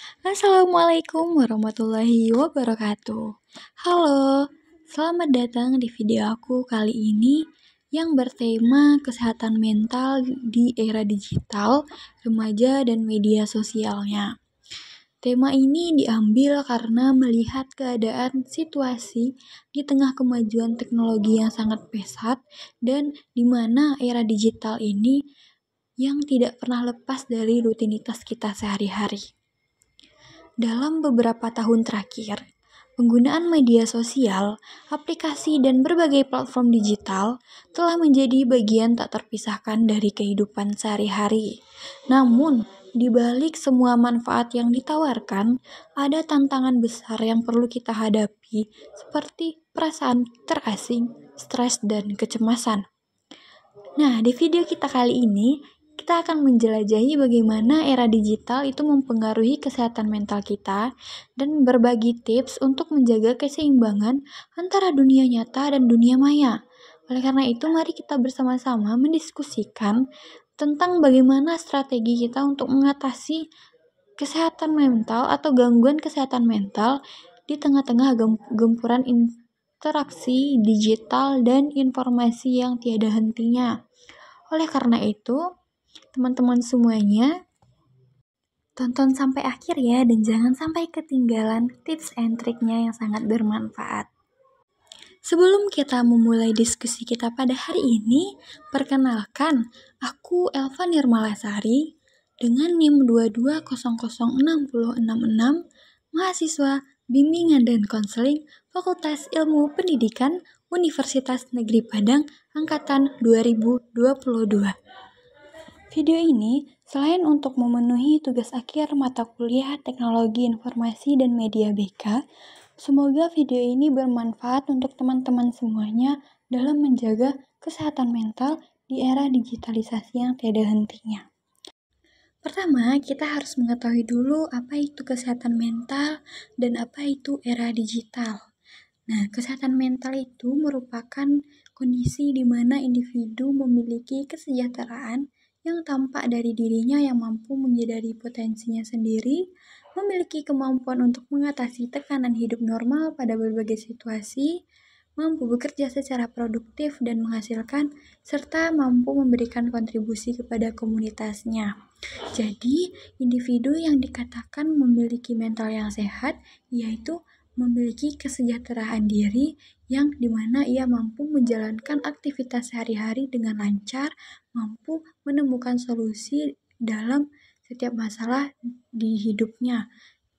Assalamualaikum warahmatullahi wabarakatuh. Halo, selamat datang di video aku kali ini yang bertema kesehatan mental di era digital, remaja, dan media sosialnya. Tema ini diambil karena melihat keadaan situasi di tengah kemajuan teknologi yang sangat pesat dan di mana era digital ini yang tidak pernah lepas dari rutinitas kita sehari-hari. Dalam beberapa tahun terakhir, penggunaan media sosial, aplikasi, dan berbagai platform digital telah menjadi bagian tak terpisahkan dari kehidupan sehari-hari. Namun, di balik semua manfaat yang ditawarkan, ada tantangan besar yang perlu kita hadapi, seperti perasaan terasing, stres, dan kecemasan. Nah, di video kita kali ini, kita akan menjelajahi bagaimana era digital itu mempengaruhi kesehatan mental kita dan berbagi tips untuk menjaga keseimbangan antara dunia nyata dan dunia maya. Oleh karena itu, mari kita bersama-sama mendiskusikan tentang bagaimana strategi kita untuk mengatasi kesehatan mental atau gangguan kesehatan mental di tengah-tengah gempuran interaksi digital dan informasi yang tiada hentinya. Oleh karena itu, teman-teman semuanya, tonton sampai akhir ya dan jangan sampai ketinggalan tips and triknya yang sangat bermanfaat. Sebelum kita memulai diskusi kita pada hari ini, perkenalkan, aku Elva Nirmalasari dengan NIM 22006066, mahasiswa Bimbingan dan Konseling Fakultas Ilmu Pendidikan Universitas Negeri Padang Angkatan 2022. Video ini selain untuk memenuhi tugas akhir mata kuliah Teknologi Informasi dan Media BK, semoga video ini bermanfaat untuk teman-teman semuanya dalam menjaga kesehatan mental di era digitalisasi yang tiada hentinya. Pertama, kita harus mengetahui dulu apa itu kesehatan mental dan apa itu era digital. Nah, kesehatan mental itu merupakan kondisi di mana individu memiliki kesejahteraan yang tampak dari dirinya yang mampu menyadari potensinya sendiri, memiliki kemampuan untuk mengatasi tekanan hidup normal pada berbagai situasi, mampu bekerja secara produktif dan menghasilkan, serta mampu memberikan kontribusi kepada komunitasnya. Jadi, individu yang dikatakan memiliki mental yang sehat, yaitu memiliki kesejahteraan diri yang dimana ia mampu menjalankan aktivitas sehari-hari dengan lancar, mampu menemukan solusi dalam setiap masalah di hidupnya.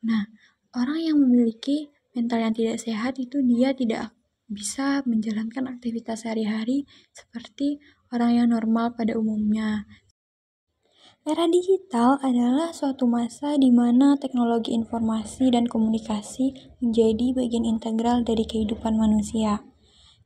Nah, orang yang memiliki mental yang tidak sehat itu dia tidak bisa menjalankan aktivitas sehari-hari seperti orang yang normal pada umumnya. Era digital adalah suatu masa di mana teknologi informasi dan komunikasi menjadi bagian integral dari kehidupan manusia,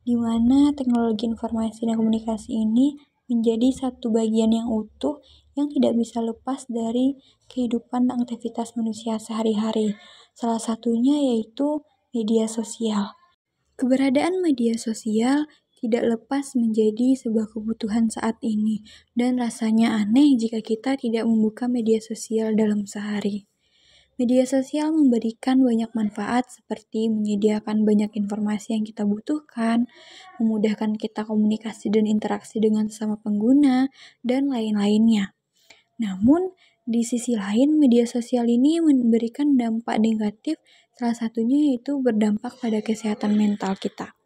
di mana teknologi informasi dan komunikasi ini menjadi satu bagian yang utuh yang tidak bisa lepas dari kehidupan dan aktivitas manusia sehari-hari. Salah satunya yaitu media sosial. Keberadaan media sosial tidak lepas menjadi sebuah kebutuhan saat ini, dan rasanya aneh jika kita tidak membuka media sosial dalam sehari. Media sosial memberikan banyak manfaat seperti menyediakan banyak informasi yang kita butuhkan, memudahkan kita komunikasi dan interaksi dengan sesama pengguna, dan lain-lainnya. Namun, di sisi lain, media sosial ini memberikan dampak negatif, salah satunya yaitu berdampak pada kesehatan mental kita.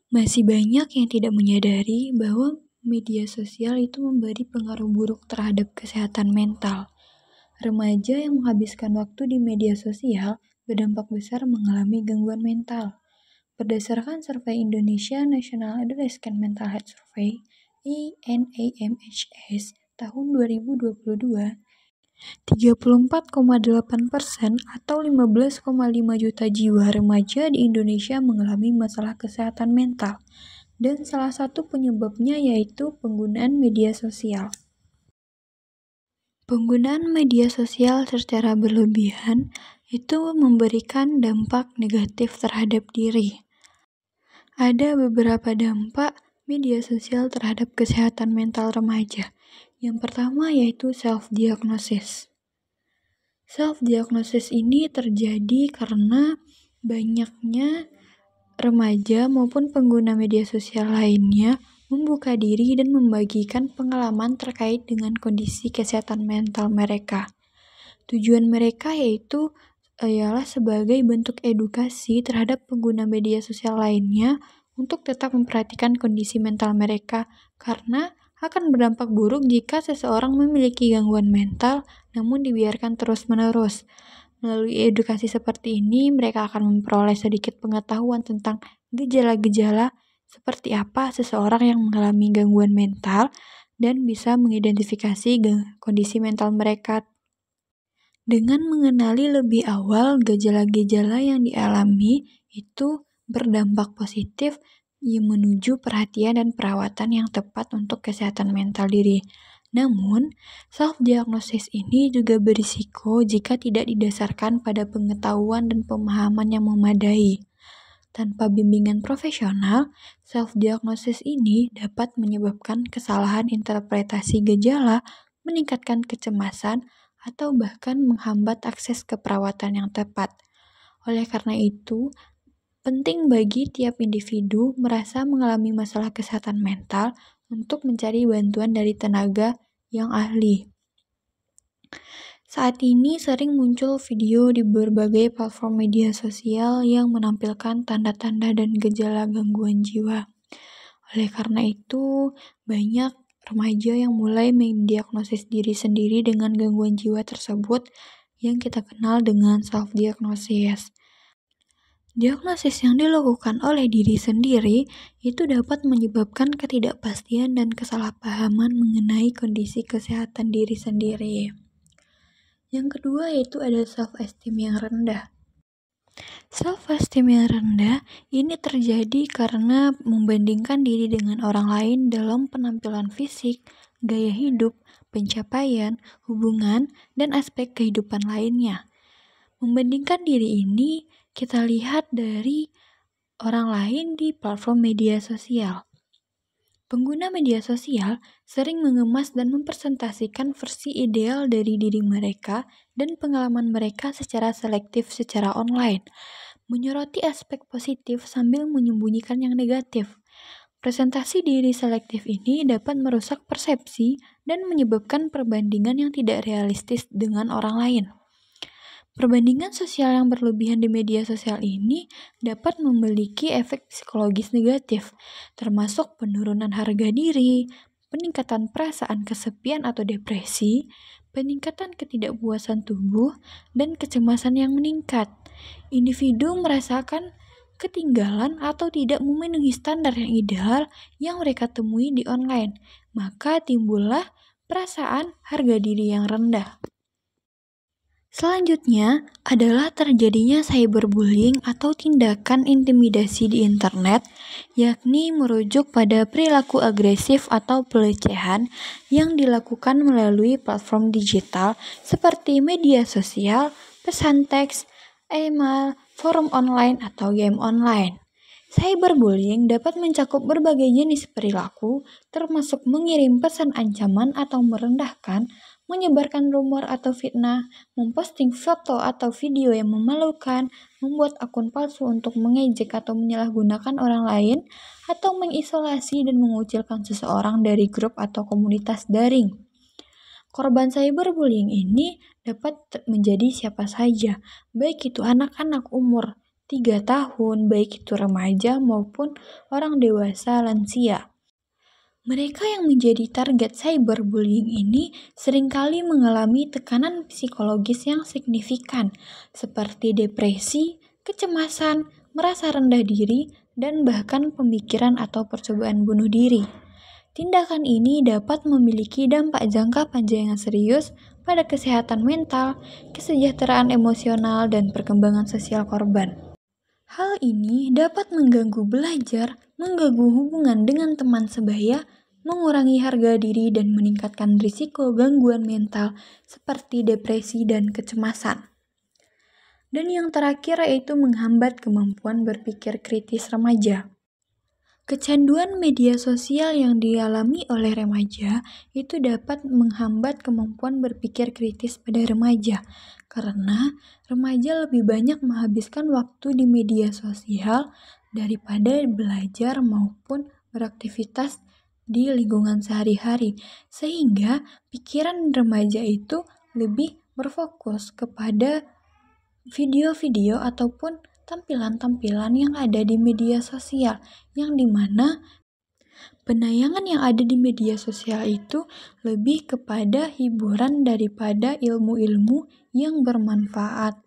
Masih banyak yang tidak menyadari bahwa media sosial itu memberi pengaruh buruk terhadap kesehatan mental. Remaja yang menghabiskan waktu di media sosial berdampak besar mengalami gangguan mental. Berdasarkan survei Indonesia National Adolescent Mental Health Survey (INAMHS) tahun 2022, 34,8% atau 15,5 juta jiwa remaja di Indonesia mengalami masalah kesehatan mental, dan salah satu penyebabnya yaitu penggunaan media sosial. Penggunaan media sosial secara berlebihan itu memberikan dampak negatif terhadap diri. Ada beberapa dampak media sosial terhadap kesehatan mental remaja. Yang pertama yaitu self-diagnosis. Self-diagnosis ini terjadi karena banyaknya remaja maupun pengguna media sosial lainnya membuka diri dan membagikan pengalaman terkait dengan kondisi kesehatan mental mereka. Tujuan mereka yaitu ialah sebagai bentuk edukasi terhadap pengguna media sosial lainnya untuk tetap memperhatikan kondisi mental mereka karena akan berdampak buruk jika seseorang memiliki gangguan mental namun dibiarkan terus-menerus. Melalui edukasi seperti ini, mereka akan memperoleh sedikit pengetahuan tentang gejala-gejala seperti apa seseorang yang mengalami gangguan mental dan bisa mengidentifikasi kondisi mental mereka. Dengan mengenali lebih awal gejala-gejala yang dialami, itu berdampak positif menuju perhatian dan perawatan yang tepat untuk kesehatan mental diri. Namun, self-diagnosis ini juga berisiko jika tidak didasarkan pada pengetahuan dan pemahaman yang memadai. Tanpa bimbingan profesional, self-diagnosis ini dapat menyebabkan kesalahan interpretasi gejala, meningkatkan kecemasan, atau bahkan menghambat akses ke perawatan yang tepat. Oleh karena itu, penting bagi tiap individu merasa mengalami masalah kesehatan mental untuk mencari bantuan dari tenaga yang ahli. Saat ini sering muncul video di berbagai platform media sosial yang menampilkan tanda-tanda dan gejala gangguan jiwa. Oleh karena itu, banyak remaja yang mulai mendiagnosis diri sendiri dengan gangguan jiwa tersebut yang kita kenal dengan self-diagnosis. Diagnosis yang dilakukan oleh diri sendiri itu dapat menyebabkan ketidakpastian dan kesalahpahaman mengenai kondisi kesehatan diri sendiri. Yang kedua yaitu ada self-esteem yang rendah. Self-esteem yang rendah ini terjadi karena membandingkan diri dengan orang lain dalam penampilan fisik, gaya hidup, pencapaian, hubungan, dan aspek kehidupan lainnya. Membandingkan diri ini kita lihat dari orang lain di platform media sosial. Pengguna media sosial sering mengemas dan mempresentasikan versi ideal dari diri mereka dan pengalaman mereka secara selektif secara online, menyoroti aspek positif sambil menyembunyikan yang negatif. Presentasi diri selektif ini dapat merusak persepsi dan menyebabkan perbandingan yang tidak realistis dengan orang lain. Perbandingan sosial yang berlebihan di media sosial ini dapat memiliki efek psikologis negatif, termasuk penurunan harga diri, peningkatan perasaan kesepian atau depresi, peningkatan ketidakpuasan tubuh, dan kecemasan yang meningkat. Individu merasakan ketinggalan atau tidak memenuhi standar yang ideal yang mereka temui di online, maka timbullah perasaan harga diri yang rendah. Selanjutnya adalah terjadinya cyberbullying atau tindakan intimidasi di internet, yakni merujuk pada perilaku agresif atau pelecehan yang dilakukan melalui platform digital seperti media sosial, pesan teks, email, forum online, atau game online. Cyberbullying dapat mencakup berbagai jenis perilaku, termasuk mengirim pesan ancaman atau merendahkan, menyebarkan rumor atau fitnah, memposting foto atau video yang memalukan, membuat akun palsu untuk mengejek atau menyalahgunakan orang lain, atau mengisolasi dan mengucilkan seseorang dari grup atau komunitas daring. Korban cyberbullying ini dapat menjadi siapa saja, baik itu anak-anak umur 3 tahun, baik itu remaja maupun orang dewasa lansia. Mereka yang menjadi target cyberbullying ini seringkali mengalami tekanan psikologis yang signifikan, seperti depresi, kecemasan, merasa rendah diri, dan bahkan pemikiran atau percobaan bunuh diri. Tindakan ini dapat memiliki dampak jangka panjang yang serius pada kesehatan mental, kesejahteraan emosional, dan perkembangan sosial korban. Hal ini dapat mengganggu belajar, mengganggu hubungan dengan teman sebaya, mengurangi harga diri, dan meningkatkan risiko gangguan mental seperti depresi dan kecemasan. Dan yang terakhir yaitu menghambat kemampuan berpikir kritis remaja. Kecanduan media sosial yang dialami oleh remaja itu dapat menghambat kemampuan berpikir kritis pada remaja karena remaja lebih banyak menghabiskan waktu di media sosial daripada belajar maupun beraktivitas di lingkungan sehari-hari, sehingga pikiran remaja itu lebih berfokus kepada video-video ataupun tampilan-tampilan yang ada di media sosial, yang dimana penayangan yang ada di media sosial itu lebih kepada hiburan daripada ilmu-ilmu yang bermanfaat.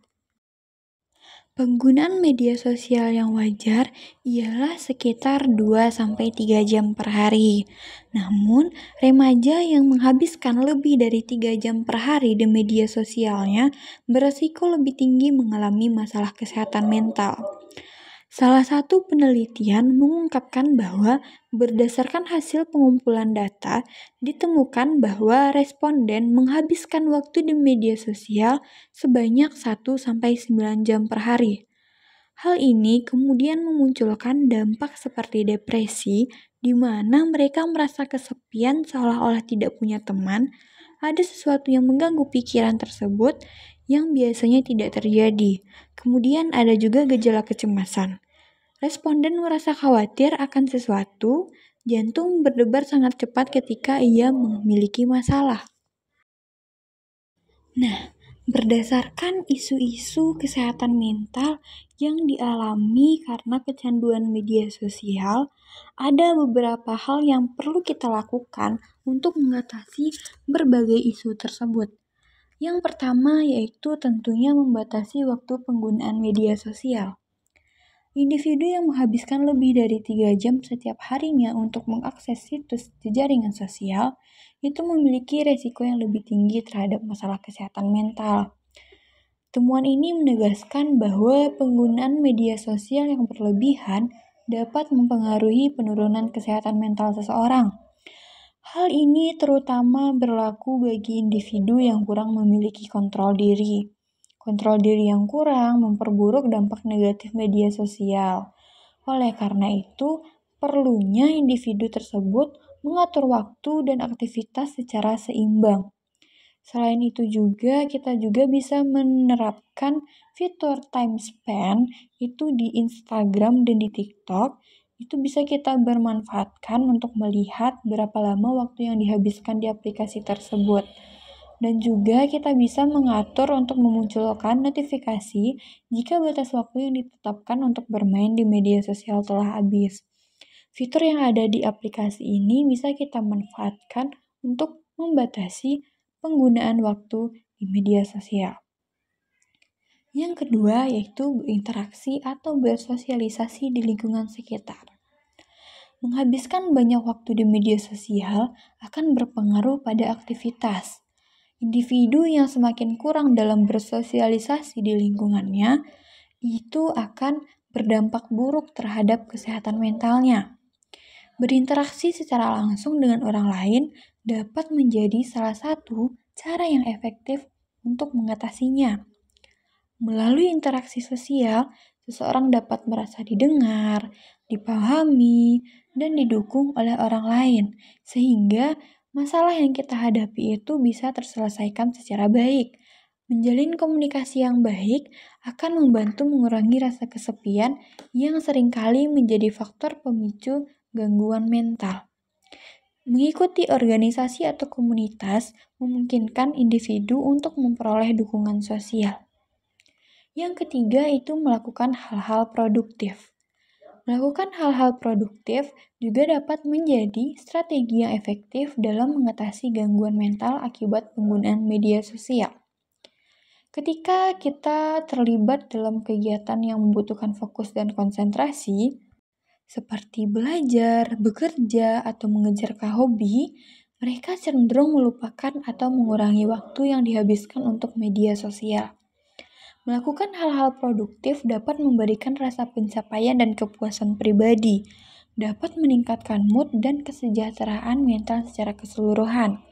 Penggunaan media sosial yang wajar ialah sekitar 2-3 jam per hari. Namun, remaja yang menghabiskan lebih dari 3 jam per hari di media sosialnya beresiko lebih tinggi mengalami masalah kesehatan mental. Salah satu penelitian mengungkapkan bahwa berdasarkan hasil pengumpulan data, ditemukan bahwa responden menghabiskan waktu di media sosial sebanyak 1-9 jam per hari. Hal ini kemudian memunculkan dampak seperti depresi, di mana mereka merasa kesepian seolah-olah tidak punya teman, ada sesuatu yang mengganggu pikiran tersebut yang biasanya tidak terjadi. Kemudian ada juga gejala kecemasan. Responden merasa khawatir akan sesuatu, jantung berdebar sangat cepat ketika ia memiliki masalah. Nah, berdasarkan isu-isu kesehatan mental yang dialami karena kecanduan media sosial, ada beberapa hal yang perlu kita lakukan untuk mengatasi berbagai isu tersebut. Yang pertama yaitu tentunya membatasi waktu penggunaan media sosial. Individu yang menghabiskan lebih dari 3 jam setiap harinya untuk mengakses situs di jaringan sosial itu memiliki resiko yang lebih tinggi terhadap masalah kesehatan mental. Temuan ini menegaskan bahwa penggunaan media sosial yang berlebihan dapat mempengaruhi penurunan kesehatan mental seseorang. Hal ini terutama berlaku bagi individu yang kurang memiliki kontrol diri. Kontrol diri yang kurang memperburuk dampak negatif media sosial. Oleh karena itu, perlunya individu tersebut mengatur waktu dan aktivitas secara seimbang. Selain itu juga, kita juga bisa menerapkan fitur time span itu di Instagram dan di TikTok. Itu bisa kita bermanfaatkan untuk melihat berapa lama waktu yang dihabiskan di aplikasi tersebut. Dan juga kita bisa mengatur untuk memunculkan notifikasi jika batas waktu yang ditetapkan untuk bermain di media sosial telah habis. Fitur yang ada di aplikasi ini bisa kita manfaatkan untuk membatasi penggunaan waktu di media sosial. Yang kedua yaitu berinteraksi atau bersosialisasi di lingkungan sekitar. Menghabiskan banyak waktu di media sosial akan berpengaruh pada aktivitas. Individu yang semakin kurang dalam bersosialisasi di lingkungannya, itu akan berdampak buruk terhadap kesehatan mentalnya. Berinteraksi secara langsung dengan orang lain dapat menjadi salah satu cara yang efektif untuk mengatasinya. Melalui interaksi sosial, seseorang dapat merasa didengar, dipahami, dan didukung oleh orang lain, sehingga masalah yang kita hadapi itu bisa terselesaikan secara baik. Menjalin komunikasi yang baik akan membantu mengurangi rasa kesepian yang seringkali menjadi faktor pemicu gangguan mental. Mengikuti organisasi atau komunitas memungkinkan individu untuk memperoleh dukungan sosial. Yang ketiga itu melakukan hal-hal produktif. Melakukan hal-hal produktif juga dapat menjadi strategi yang efektif dalam mengatasi gangguan mental akibat penggunaan media sosial. Ketika kita terlibat dalam kegiatan yang membutuhkan fokus dan konsentrasi, seperti belajar, bekerja, atau mengejar hobi, mereka cenderung melupakan atau mengurangi waktu yang dihabiskan untuk media sosial. Melakukan hal-hal produktif dapat memberikan rasa pencapaian dan kepuasan pribadi, dapat meningkatkan mood dan kesejahteraan mental secara keseluruhan.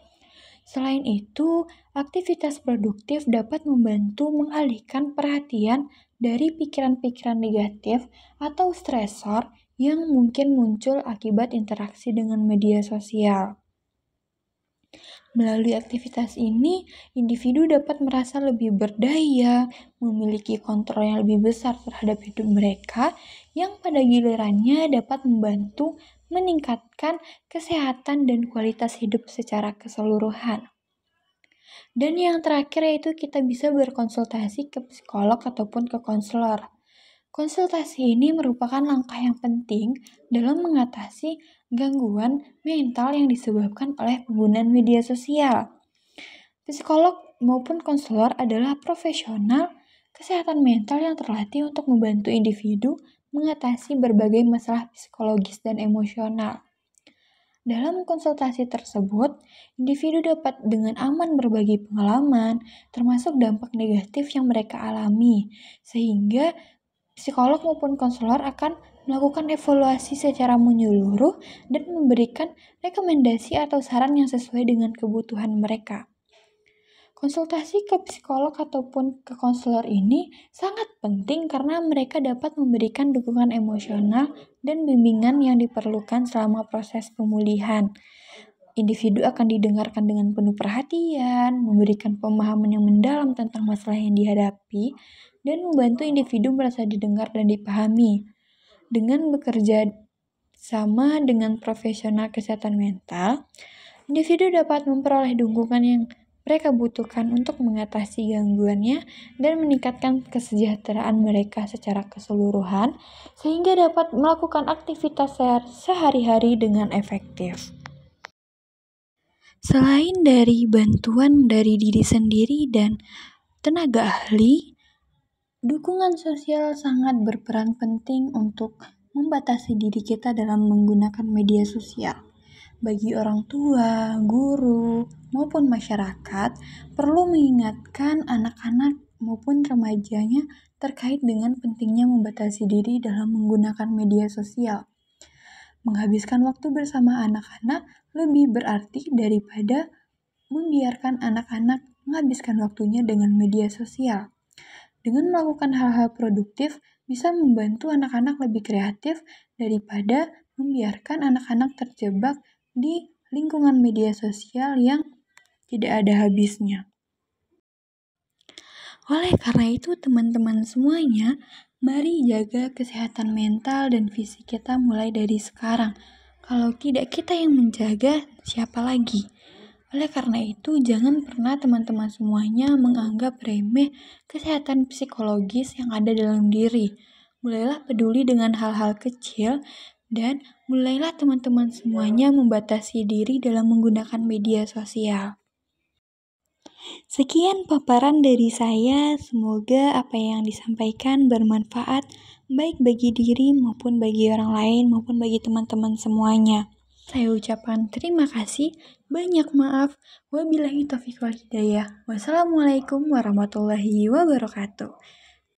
Selain itu, aktivitas produktif dapat membantu mengalihkan perhatian dari pikiran-pikiran negatif atau stresor yang mungkin muncul akibat interaksi dengan media sosial. Melalui aktivitas ini, individu dapat merasa lebih berdaya, memiliki kontrol yang lebih besar terhadap hidup mereka, yang pada gilirannya dapat membantu meningkatkan kesehatan dan kualitas hidup secara keseluruhan. Dan yang terakhir yaitu kita bisa berkonsultasi ke psikolog ataupun ke konselor. Konsultasi ini merupakan langkah yang penting dalam mengatasi gangguan mental yang disebabkan oleh penggunaan media sosial. Psikolog maupun konselor adalah profesional kesehatan mental yang terlatih untuk membantu individu mengatasi berbagai masalah psikologis dan emosional. Dalam konsultasi tersebut, individu dapat dengan aman berbagi pengalaman, termasuk dampak negatif yang mereka alami, sehingga psikolog maupun konselor akan melakukan evaluasi secara menyeluruh dan memberikan rekomendasi atau saran yang sesuai dengan kebutuhan mereka. Konsultasi ke psikolog ataupun ke konselor ini sangat penting karena mereka dapat memberikan dukungan emosional dan bimbingan yang diperlukan selama proses pemulihan. Individu akan didengarkan dengan penuh perhatian, memberikan pemahaman yang mendalam tentang masalah yang dihadapi, dan membantu individu merasa didengar dan dipahami. Dengan bekerja sama dengan profesional kesehatan mental, individu dapat memperoleh dukungan yang mereka butuhkan untuk mengatasi gangguannya dan meningkatkan kesejahteraan mereka secara keseluruhan, sehingga dapat melakukan aktivitas sehari-hari dengan efektif. Selain dari bantuan dari diri sendiri dan tenaga ahli, dukungan sosial sangat berperan penting untuk membatasi diri kita dalam menggunakan media sosial. Bagi orang tua, guru, maupun masyarakat, perlu mengingatkan anak-anak maupun remajanya terkait dengan pentingnya membatasi diri dalam menggunakan media sosial. Menghabiskan waktu bersama anak-anak lebih berarti daripada membiarkan anak-anak menghabiskan waktunya dengan media sosial. Dengan melakukan hal-hal produktif, bisa membantu anak-anak lebih kreatif daripada membiarkan anak-anak terjebak di lingkungan media sosial yang tidak ada habisnya. Oleh karena itu, teman-teman semuanya, mari jaga kesehatan mental dan fisik kita mulai dari sekarang. Kalau tidak kita yang menjaga, siapa lagi? Oleh karena itu, jangan pernah teman-teman semuanya menganggap remeh kesehatan psikologis yang ada dalam diri. Mulailah peduli dengan hal-hal kecil dan mulailah teman-teman semuanya membatasi diri dalam menggunakan media sosial. Sekian paparan dari saya, semoga apa yang disampaikan bermanfaat baik bagi diri maupun bagi orang lain maupun bagi teman-teman semuanya. Saya ucapkan terima kasih, banyak maaf, wabillahi taufiq wal hidayah. Wassalamualaikum warahmatullahi wabarakatuh.